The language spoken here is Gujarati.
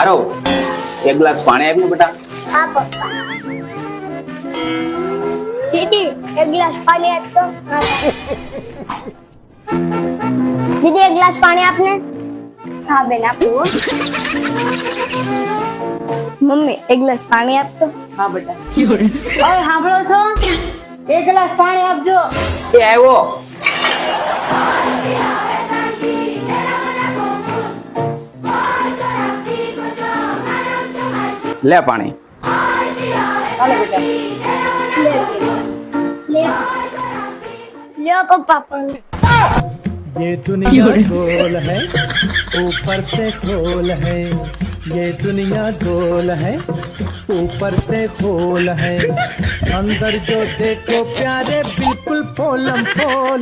આરો એક ગ્લાસ પાણી આપ્યું બેટા. હા પપ્પા. દીદી એક ગ્લાસ પાણી આપતો. દીદી એક ગ્લાસ પાણી આપને. હા બેન આપું હો. મમ્મી એક ગ્લાસ પાણી આપતો. હા બેટા. ઓય સાંભળો છો? એક ગ્લાસ પાણી આપજો. એ આવ્યો. લે પાણી. હાલો બેટા. લ્યો પપ્પા પાણી. ये दुनिया गोल है ऊपर से खोल है ये दुनिया गोल है ऊपर से खोल है अंदर जो देखो प्यारे बिल्कुल पोलम पोल